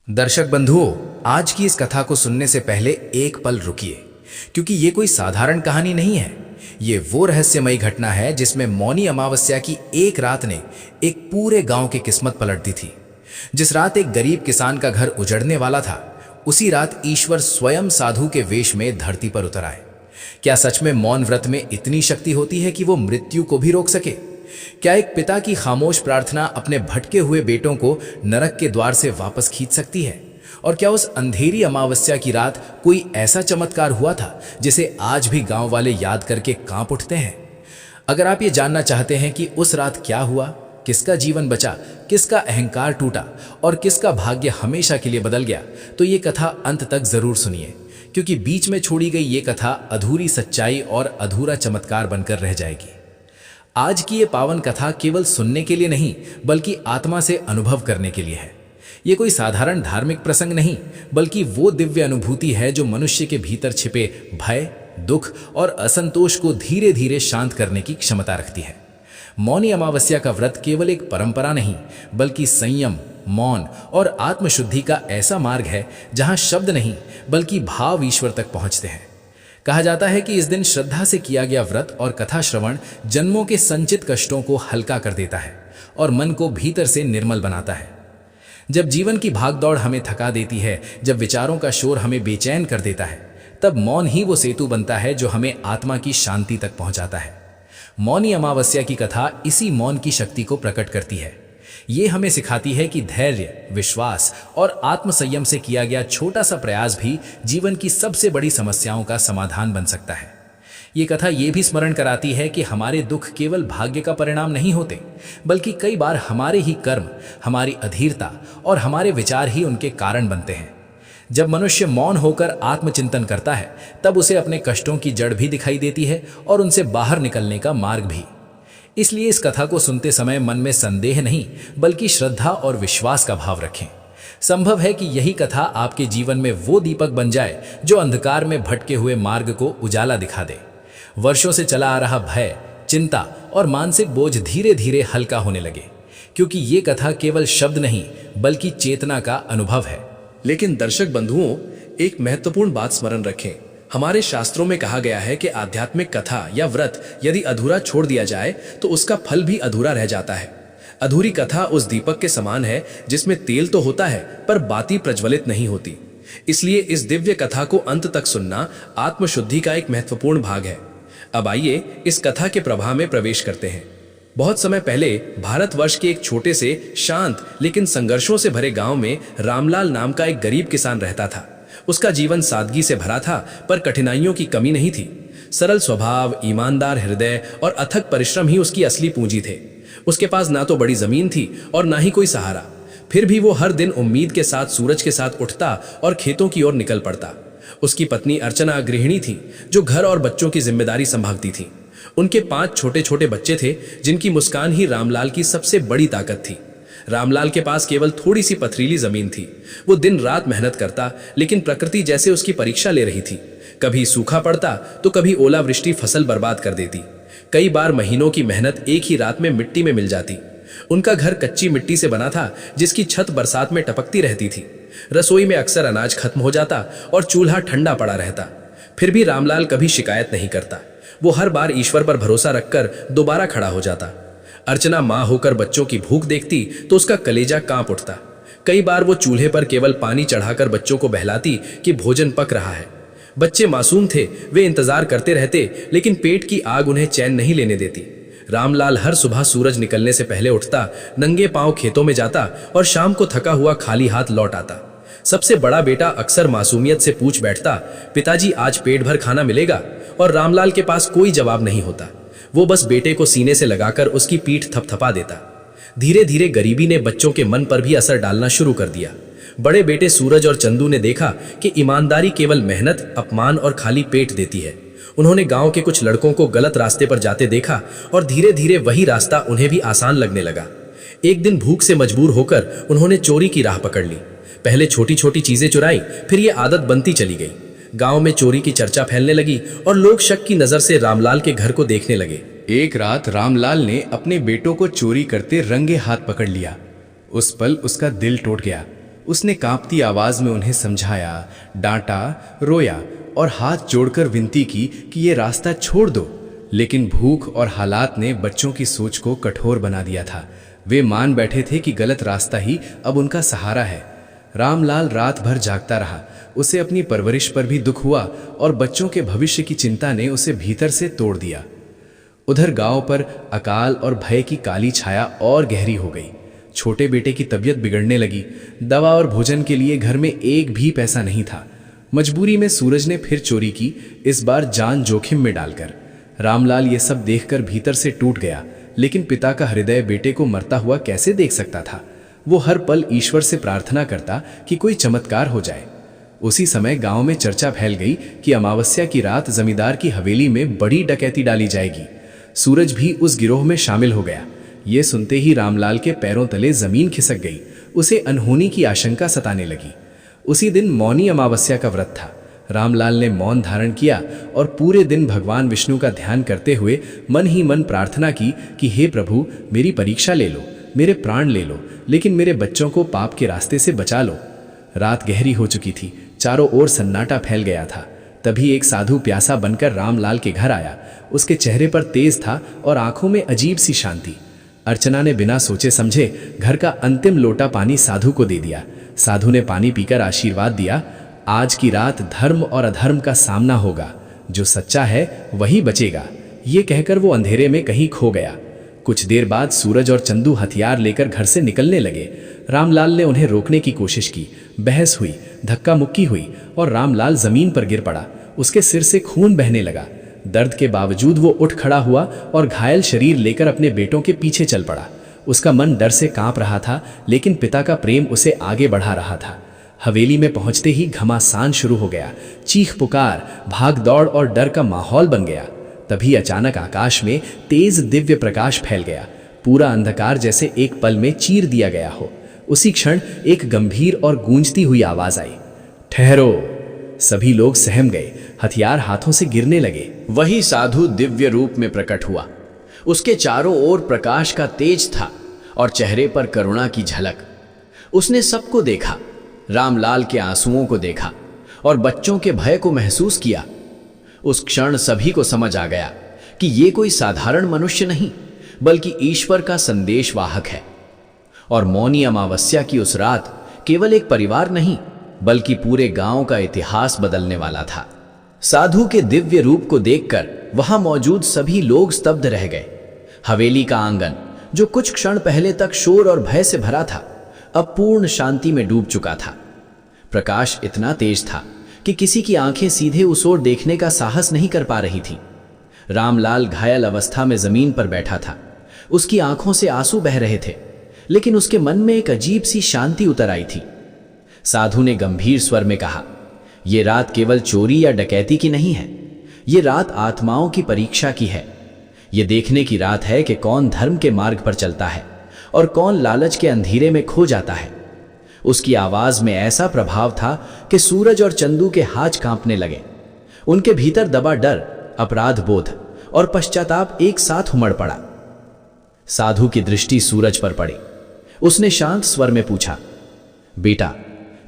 दर्शक बंधुओं, आज की इस कथा को सुनने से पहले एक पल रुकिए, क्योंकि ये कोई साधारण कहानी नहीं है। ये वो रहस्यमयी घटना है जिसमें मौनी अमावस्या की एक रात ने एक पूरे गांव की किस्मत पलट दी थी। जिस रात एक गरीब किसान का घर उजड़ने वाला था, उसी रात ईश्वर स्वयं साधु के वेश में धरती पर उतर आए। क्या सच में मौन व्रत में इतनी शक्ति होती है कि वो मृत्यु को भी रोक सके? क्या एक पिता की खामोश प्रार्थना अपने भटके हुए बेटों को नरक के द्वार से वापस खींच सकती है? और क्या उस अंधेरी अमावस्या की रात कोई ऐसा चमत्कार हुआ था जिसे आज भी गांव वाले याद करके कांप उठते हैं? अगर आप ये जानना चाहते हैं कि उस रात क्या हुआ, किसका जीवन बचा, किसका अहंकार टूटा और किसका भाग्य हमेशा के लिए बदल गया, तो ये कथा अंत तक जरूर सुनिए, क्योंकि बीच में छोड़ी गई ये कथा अधूरी सच्चाई और अधूरा चमत्कार बनकर रह जाएगी। आज की ये पावन कथा केवल सुनने के लिए नहीं, बल्कि आत्मा से अनुभव करने के लिए है। ये कोई साधारण धार्मिक प्रसंग नहीं, बल्कि वो दिव्य अनुभूति है जो मनुष्य के भीतर छिपे भय, दुख और असंतोष को धीरे धीरे शांत करने की क्षमता रखती है। मौनी अमावस्या का व्रत केवल एक परंपरा नहीं, बल्कि संयम, मौन और आत्मशुद्धि का ऐसा मार्ग है जहां शब्द नहीं, बल्कि भाव ईश्वर तक पहुंचते हैं। कहा जाता है कि इस दिन श्रद्धा से किया गया व्रत और कथा श्रवण जन्मों के संचित कष्टों को हल्का कर देता है और मन को भीतर से निर्मल बनाता है। जब जीवन की भागदौड़ हमें थका देती है, जब विचारों का शोर हमें बेचैन कर देता है, तब मौन ही वो सेतु बनता है जो हमें आत्मा की शांति तक पहुंचाता है। मौनी अमावस्या की कथा इसी मौन की शक्ति को प्रकट करती है। ये हमें सिखाती है कि धैर्य, विश्वास और आत्मसंयम से किया गया छोटा सा प्रयास भी जीवन की सबसे बड़ी समस्याओं का समाधान बन सकता है। ये कथा ये भी स्मरण कराती है कि हमारे दुख केवल भाग्य का परिणाम नहीं होते, बल्कि कई बार हमारे ही कर्म, हमारी अधीरता और हमारे विचार ही उनके कारण बनते हैं। जब मनुष्य मौन होकर आत्मचिंतन करता है, तब उसे अपने कष्टों की जड़ भी दिखाई देती है और उनसे बाहर निकलने का मार्ग भी। इसलिए इस कथा को सुनते समय मन में संदेह नहीं, बल्कि श्रद्धा और विश्वास का भाव रखें। संभव है कि यही कथा आपके जीवन में वो दीपक बन जाए जो अंधकार में भटके हुए मार्ग को उजाला दिखा दे। वर्षों से चला आ रहा भय, चिंता और मानसिक बोझ धीरे धीरे हल्का होने लगे, क्योंकि ये कथा केवल शब्द नहीं, बल्कि चेतना का अनुभव है। लेकिन दर्शक बंधुओं, एक महत्वपूर्ण बात स्मरण रखें। हमारे शास्त्रों में कहा गया है कि आध्यात्मिक कथा या व्रत यदि अधूरा छोड़ दिया जाए तो उसका फल भी अधूरा रह जाता है। अधूरी कथा उस दीपक के समान है जिसमें तेल तो होता है पर बाती प्रज्वलित नहीं होती। इसलिए इस दिव्य कथा को अंत तक सुनना आत्मशुद्धि का एक महत्वपूर्ण भाग है। अब आइए इस कथा के प्रवाह में प्रवेश करते हैं। बहुत समय पहले भारतवर्ष के एक छोटे से शांत लेकिन संघर्षों से भरे गांव में रामलाल नाम का एक गरीब किसान रहता था। उसका जीवन सादगी से भरा था, पर कठिनाइयों की कमी नहीं थी। सरल स्वभाव, ईमानदार हृदय और अथक परिश्रम ही उसकी असली पूंजी थे। उसके पास ना तो बड़ी जमीन थी और ना ही कोई सहारा। फिर भी वो हर दिन उम्मीद के साथ सूरज के साथ उठता और खेतों की ओर निकल पड़ता। उसकी पत्नी अर्चना गृहिणी थी, जो घर और बच्चों की जिम्मेदारी संभालती थी। उनके 5 छोटे छोटे बच्चे थे, जिनकी मुस्कान ही रामलाल की सबसे बड़ी ताकत थी। रामलाल के पास केवल थोड़ी सी पथरीली जमीन थी। वो दिन रात मेहनत करता, लेकिन प्रकृति जैसे उसकी परीक्षा ले रही थी। कभी सूखा पड़ता तो कभी ओलावृष्टि फसल बर्बाद कर देती। कई बार महीनों की मेहनत एक ही रात में मिट्टी में मिल जाती। उनका घर कच्ची मिट्टी से बना था, जिसकी छत बरसात में टपकती रहती थी। रसोई में अक्सर अनाज खत्म हो जाता और चूल्हा ठंडा पड़ा रहता। फिर भी रामलाल कभी शिकायत नहीं करता। वो हर बार ईश्वर पर भरोसा रखकर दोबारा खड़ा हो जाता। अर्चना माँ होकर बच्चों की भूख देखती तो उसका कलेजा कांप उठता। कई बार वो चूल्हे पर केवल पानी चढ़ाकर बच्चों को बहलाती कि भोजन पक रहा है। बच्चे मासूम थे, वे इंतजार करते रहते, लेकिन पेट की आग उन्हें चैन नहीं लेने देती। रामलाल हर सुबह सूरज निकलने से पहले उठता, नंगे पांव खेतों में जाता और शाम को थका हुआ खाली हाथ लौट आता। सबसे बड़ा बेटा अक्सर मासूमियत से पूछ बैठता, पिताजी आज पेट भर खाना मिलेगा? और रामलाल के पास कोई जवाब नहीं होता। वो बस बेटे को सीने से लगाकर उसकी पीठ थपथपा देता। धीरे धीरे गरीबी ने बच्चों के मन पर भी असर डालना शुरू कर दिया। बड़े बेटे सूरज और चंदू ने देखा कि ईमानदारी केवल मेहनत, अपमान और खाली पेट देती है। उन्होंने गांव के कुछ लड़कों को गलत रास्ते पर जाते देखा और धीरे धीरे वही रास्ता उन्हें भी आसान लगने लगा। एक दिन भूख से मजबूर होकर उन्होंने चोरी की राह पकड़ ली। पहले छोटी छोटी चीजें चुराई, फिर ये आदत बनती चली गई। गांव में चोरी की चर्चा फैलने लगी और लोग शक की नजर से रामलाल के घर को देखने लगे। एक रात रामलाल ने अपने बेटों को चोरी करते रंगे हाथ पकड़ लिया। उस पल उसका दिल टूट गया। उसने कांपती आवाज में उन्हें समझाया, डांटा, रोया और हाथ जोड़कर विनती की कि ये रास्ता छोड़ दो। लेकिन भूख और हालात ने बच्चों की सोच को कठोर बना दिया था। वे मान बैठे थे कि गलत रास्ता ही अब उनका सहारा है। रामलाल रात भर जागता रहा। उसे अपनी परवरिश पर भी दुख हुआ और बच्चों के भविष्य की चिंता ने उसे भीतर से तोड़ दिया। उधर गांव पर अकाल और भय की काली छाया और गहरी हो गई। छोटे बेटे की तबीयत बिगड़ने लगी। दवा और भोजन के लिए घर में एक भी पैसा नहीं था। मजबूरी में सूरज ने फिर चोरी की, इस बार जान जोखिम में डालकर। रामलाल ये सब देखकर भीतर से टूट गया, लेकिन पिता का हृदय बेटे को मरता हुआ कैसे देख सकता था। वो हर पल ईश्वर से प्रार्थना करता कि कोई चमत्कार हो जाए। उसी समय गांव में चर्चा फैल गई कि अमावस्या की रात जमींदार की हवेली में बड़ी डकैती डाली जाएगी। सूरज भी उस गिरोह में शामिल हो गया। ये सुनते ही रामलाल के पैरों तले जमीन खिसक गई। उसे अनहोनी की आशंका सताने लगी। उसी दिन मौनी अमावस्या का व्रत था। रामलाल ने मौन धारण किया और पूरे दिन भगवान विष्णु का ध्यान करते हुए मन ही मन प्रार्थना की कि हे प्रभु, मेरी परीक्षा ले लो, मेरे प्राण ले लो, लेकिन मेरे बच्चों को पाप के रास्ते से बचा लो। रात गहरी हो चुकी थी। चारों ओर सन्नाटा फैल गया था। तभी एक साधु प्यासा बनकर रामलाल के घर आया। उसके चेहरे पर तेज था और आंखों में अजीब सी शांति। अर्चना ने बिना सोचे समझे घर का अंतिम लोटा पानी साधु को दे दिया। साधु ने पानी पीकर आशीर्वाद दिया, आज की रात धर्म और अधर्म का सामना होगा, जो सच्चा है वही बचेगा। ये कहकर वो अंधेरे में कहीं खो गया। कुछ देर बाद सूरज और चंदू हथियार लेकर घर से निकलने लगे। रामलाल ने उन्हें रोकने की कोशिश की। बहस हुई, धक्का मुक्की हुई और रामलाल जमीन पर गिर पड़ा। उसके सिर से खून बहने लगा। दर्द के बावजूद वो उठ खड़ा हुआ और घायल शरीर लेकर अपने बेटों के पीछे चल पड़ा। उसका मन डर से कांप रहा था, लेकिन पिता का प्रेम उसे आगे बढ़ा रहा था। हवेली में पहुंचते ही घमासान शुरू हो गया। चीख पुकार, भाग दौड़ और डर का माहौल बन गया। तभी अचानक आकाश में तेज दिव्य प्रकाश फैल गया। पूरा अंधकार जैसे एक पल में चीर दिया गया हो। उसी क्षण एक गंभीर और गूंजती हुई आवाज आई, ठहरो। सभी लोग सहम गए, हथियार हाथों से गिरने लगे। वही साधु दिव्य रूप में प्रकट हुआ। उसके चारों ओर प्रकाश का तेज था और चेहरे पर करुणा की झलक। उसने सबको देखा, रामलाल के आंसुओं को देखा और बच्चों के भय को महसूस किया। उस क्षण सभी को समझ आ गया कि ये कोई साधारण मनुष्य नहीं, बल्कि ईश्वर का संदेशवाहक है। और मौनी अमावस्या की उस रात केवल एक परिवार नहीं, बल्कि पूरे गांव का इतिहास बदलने वाला था। साधु के दिव्य रूप को देखकर वहां मौजूद सभी लोग स्तब्ध रह गए। हवेली का आंगन, जो कुछ क्षण पहले तक शोर और भय से भरा था, अब पूर्ण शांति में डूब चुका था। प्रकाश इतना तेज था कि किसी की आंखें सीधे उस ओर देखने का साहस नहीं कर पा रही थी। रामलाल घायल अवस्था में जमीन पर बैठा था। उसकी आंखों से आंसू बह रहे थे, लेकिन उसके मन में एक अजीब सी शांति उतर आई थी। साधु ने गंभीर स्वर में कहा, यह रात केवल चोरी या डकैती की नहीं है, ये रात आत्माओं की परीक्षा की है। ये देखने की रात है कि कौन धर्म के मार्ग पर चलता है और कौन लालच के अंधेरे में खो जाता है। उसकी आवाज में ऐसा प्रभाव था कि सूरज और चंदू के हाथ कांपने लगे। उनके भीतर दबा डर, अपराध बोध और पश्चाताप एक साथ उमड़ पड़ा। साधु की दृष्टि सूरज पर पड़ी। उसने शांत स्वर में पूछा, बेटा,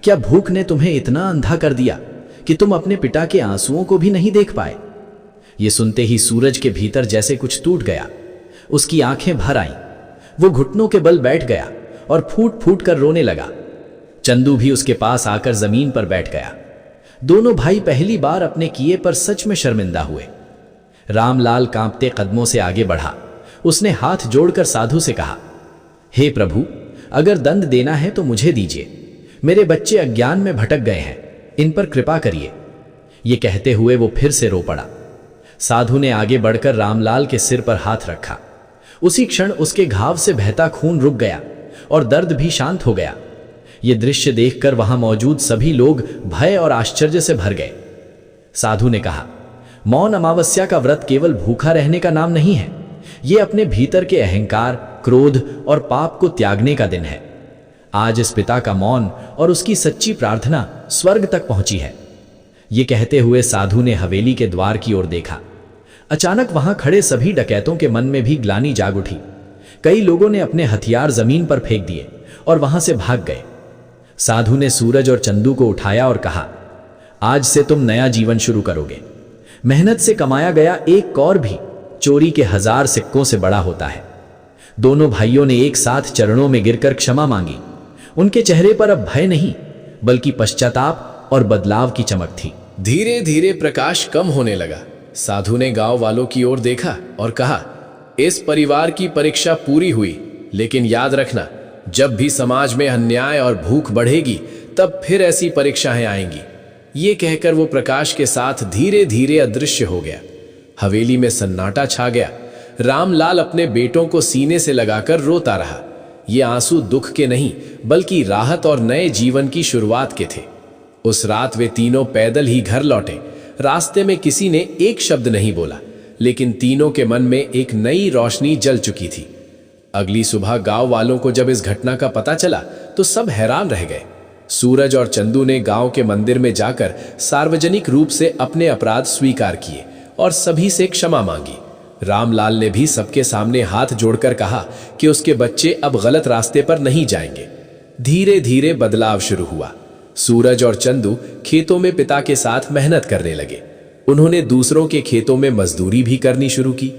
क्या भूख ने तुम्हें इतना अंधा कर दिया कि तुम अपने पिता के आंसुओं को भी नहीं देख पाए? ये सुनते ही सूरज के भीतर जैसे कुछ टूट गया। उसकी आंखें भर आईं। वो घुटनों के बल बैठ गया और फूट फूट कर रोने लगा। चंदू भी उसके पास आकर जमीन पर बैठ गया। दोनों भाई पहली बार अपने किए पर सच में शर्मिंदा हुए। रामलाल कांपते कदमों से आगे बढ़ा। उसने हाथ जोड़कर साधु से कहा, हे प्रभु, अगर दंड देना है तो मुझे दीजिए। मेरे बच्चे अज्ञान में भटक गए हैं, इन पर कृपा करिए। ये कहते हुए वो फिर से रो पड़ा। साधु ने आगे बढ़कर रामलाल के सिर पर हाथ रखा। उसी क्षण उसके घाव से बहता खून रुक गया और दर्द भी शांत हो गया। ये दृश्य देखकर वहां मौजूद सभी लोग भय और आश्चर्य से भर गए। साधु ने कहा, मौन अमावस्या का व्रत केवल भूखा रहने का नाम नहीं है, ये अपने भीतर के अहंकार, क्रोध और पाप को त्यागने का दिन है। आज इस पिता का मौन और उसकी सच्ची प्रार्थना स्वर्ग तक पहुंची है। ये कहते हुए साधु ने हवेली के द्वार की ओर देखा। अचानक वहां खड़े सभी डकैतों के मन में भी ग्लानि जाग उठी। कई लोगों ने अपने हथियार जमीन पर फेंक दिए और वहां से भाग गए। साधु ने सूरज और चंदू को उठाया और कहा, आज से तुम नया जीवन शुरू करोगे। मेहनत से कमाया गया एक कौर भी चोरी के 1000 सिक्कों से बड़ा होता है। दोनों भाइयों ने एक साथ चरणों में गिरकर क्षमा मांगी। उनके चेहरे पर अब भय नहीं, बल्कि पश्चाताप और बदलाव की चमक थी। धीरे धीरे प्रकाश कम होने लगा। साधु ने गांव वालों की ओर देखा और कहा, इस परिवार की परीक्षा पूरी हुई, लेकिन याद रखना, जब भी समाज में अन्याय और भूख बढ़ेगी तब फिर ऐसी परीक्षाएं आएंगी। ये कहकर वो प्रकाश के साथ धीरे धीरे अदृश्य हो गया। हवेली में सन्नाटा छा गया। रामलाल अपने बेटों को सीने से लगाकर रोता रहा। ये आंसू दुख के नहीं, बल्कि राहत और नए जीवन की शुरुआत के थे। उस रात वे तीनों पैदल ही घर लौटे। रास्ते में किसी ने एक शब्द नहीं बोला, लेकिन तीनों के मन में एक नई रोशनी जल चुकी थी। अगली सुबह गांव वालों को जब इस घटना का पता चला तो सब हैरान रह गए। सूरज और चंदू ने गांव के मंदिर में जाकर सार्वजनिक रूप से अपने अपराध स्वीकार किए और सभी से क्षमा मांगी। रामलाल ने भी सबके सामने हाथ जोड़कर कहा कि उसके बच्चे अब गलत रास्ते पर नहीं जाएंगे। धीरे धीरे बदलाव शुरू हुआ। सूरज और चंदू खेतों में पिता के साथ मेहनत करने लगे। उन्होंने दूसरों के खेतों में मजदूरी भी करनी शुरू की।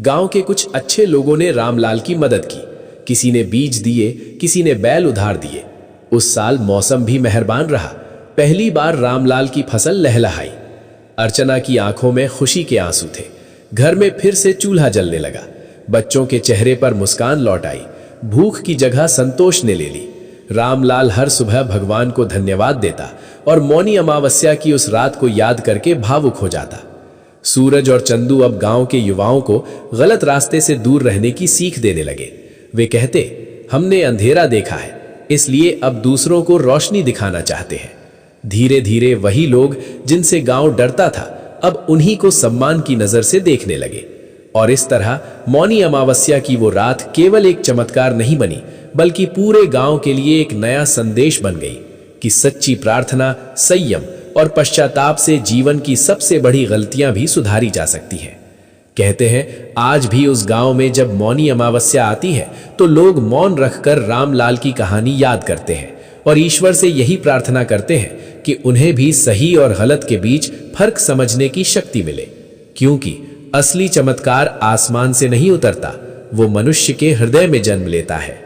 गांव के कुछ अच्छे लोगों ने रामलाल की मदद की। किसी ने बीज दिए, किसी ने बैल उधार दिए। उस साल मौसम भी मेहरबान रहा। पहली बार रामलाल की फसल लहलहाई। अर्चना की आंखों में खुशी के आंसू थे। घर में फिर से चूल्हा जलने लगा। बच्चों के चेहरे पर मुस्कान लौट आई। भूख की जगह संतोष ने ले ली। रामलाल हर सुबह भगवान को धन्यवाद देता और मौनी अमावस्या की उस रात को याद करके भावुक हो जाता। सूरज और चंदू अब गांव के युवाओं को गलत रास्ते से दूर रहने की सीख देने लगे। वे कहते, हमने अंधेरा देखा है, इसलिए अब दूसरों को रोशनी दिखाना चाहते हैं। धीरे धीरे वही लोग जिनसे गांव डरता था, अब उन्हीं को सम्मान की नजर से देखने लगे। और इस तरह मौनी अमावस्या की वो रात केवल एक चमत्कार नहीं बनी, बल्कि पूरे गांव के लिए एक नया संदेश बन गई कि सच्ची प्रार्थना, संयम और पश्चाताप से जीवन की सबसे बड़ी गलतियां भी सुधारी जा सकती हैं। कहते हैं, आज भी उस गांव में जब मौनी अमावस्या आती है तो लोग मौन रखकर रामलाल की कहानी याद करते हैं और ईश्वर से यही प्रार्थना करते हैं कि उन्हें भी सही और गलत के बीच फर्क समझने की शक्ति मिले, क्योंकि असली चमत्कार आसमान से नहीं उतरता, वो मनुष्य के हृदय में जन्म लेता है।